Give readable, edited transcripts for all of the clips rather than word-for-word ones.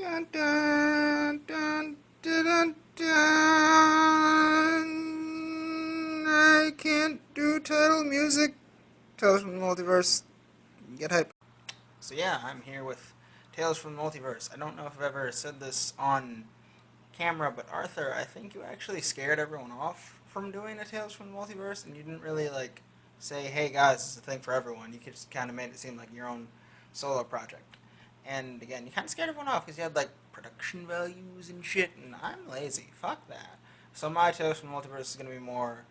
Dun, dun, dun, dun, dun. I can't do title music. Tales from the Multiverse. Get hype. So yeah, I'm here with Tales from the Multiverse. I don't know if I've ever said this on camera, but Arthur, I think you actually scared everyone off from doing a Tales from the Multiverse, and you didn't really say, "Hey guys, this is a thing for everyone." You just kind of made it seem like your own solo project. And again, you kind of scared everyone off because you had production values and shit, and I'm lazy. Fuck that. So my Tales from the Multiverse is going to be more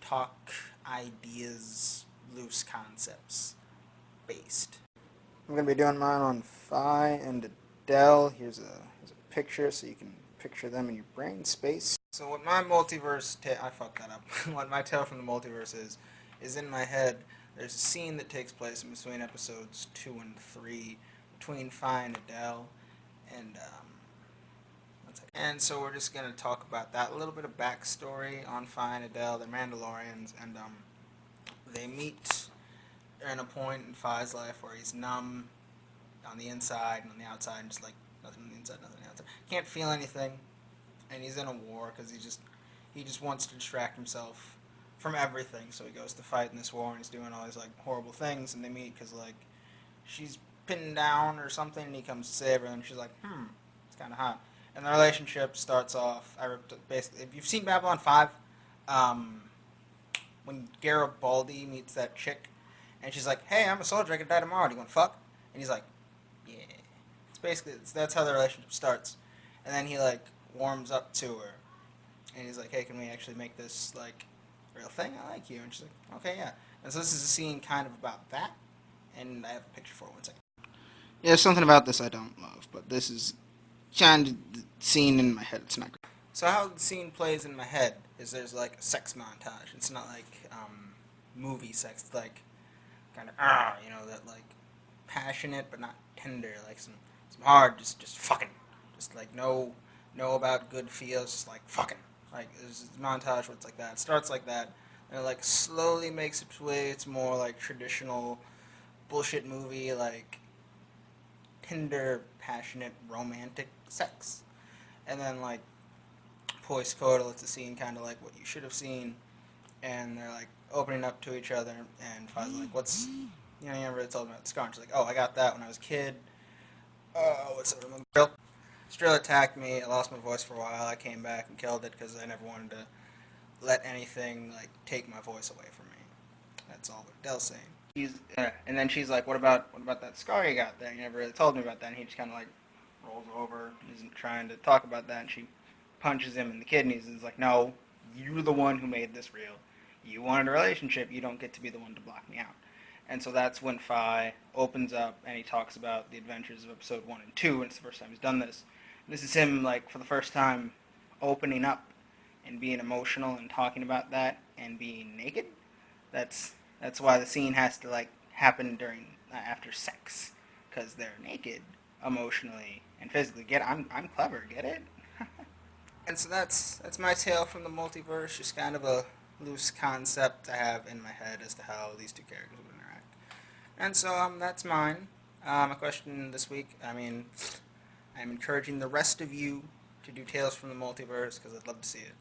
talk, ideas, loose concepts based. I'm going to be doing mine on Fi and Adel. Here's a picture so you can picture them in your brain space. So what my multiverse, I fucked that up. What my tale from the multiverse is in my head. There's a scene that takes place in between episodes 2 and 3, between Fi and Adel, and and so we're just gonna talk about that, a little bit of backstory on Fi and Adel. They're Mandalorians, and they meet in a point in Fi's life where he's numb on the inside and on the outside, and just nothing on the inside, nothing on the outside. Can't feel anything, and he's in a war because he just wants to distract himself from everything. So he goes to fight in this war, and he's doing all these horrible things. And they meet because she's pinned down or something, and he comes to save her, and she's like, it's kind of hot. And the relationship starts off. Basically, if you've seen Babylon 5, when Garibaldi meets that chick, and she's like, "Hey, I'm a soldier. I could die tomorrow. Do you want to fuck?" And he's like, "Yeah." That's how the relationship starts. And then he warms up to her, and he's like, "Hey, can we actually make this real thing? I like you." And she's like, "Okay, yeah." And so this is a scene kind of about that, and I have a picture for it. 1 second. Yeah, there's something about this I don't love, but this is kind of the scene in my head. It's not great. So how the scene plays in my head is there's a sex montage. It's not movie sex. It's kind of that passionate but not tender, some hard just fucking, just no about good feels, just fucking. There's this montage where it's like that. It starts like that, and it slowly makes its way. It's more traditional bullshit movie, tender, passionate, romantic sex, and then post-coital, it's a scene kind of like what you should have seen, and they're opening up to each other, and Fi's what's, you never really told me about the scar, and she's like, "Oh, I got that when I was a kid." What's that? Drill attacked me. I lost my voice for a while. I came back and killed it because I never wanted to let anything take my voice away from me. That's all what Dell's saying. And then she's like, "What about that scar you got there? You never really told me about that." And he just kind of rolls over, isn't trying to talk about that, and she punches him in the kidneys and is like, "No, you're the one who made this real. You wanted a relationship. You don't get to be the one to block me out." And so that's when Fi opens up, and he talks about the adventures of episode 1 and 2, and it's the first time he's done this. And this is him, for the first time, opening up and being emotional and talking about that and being naked. That's why the scene has to, happen after sex, because they're naked, emotionally and physically. I'm clever, get it? And so that's my tale from the multiverse, just kind of a loose concept I have in my head as to how these two characters would interact. And so that's mine. A question this week, I'm encouraging the rest of you to do Tales from the Multiverse because I'd love to see it.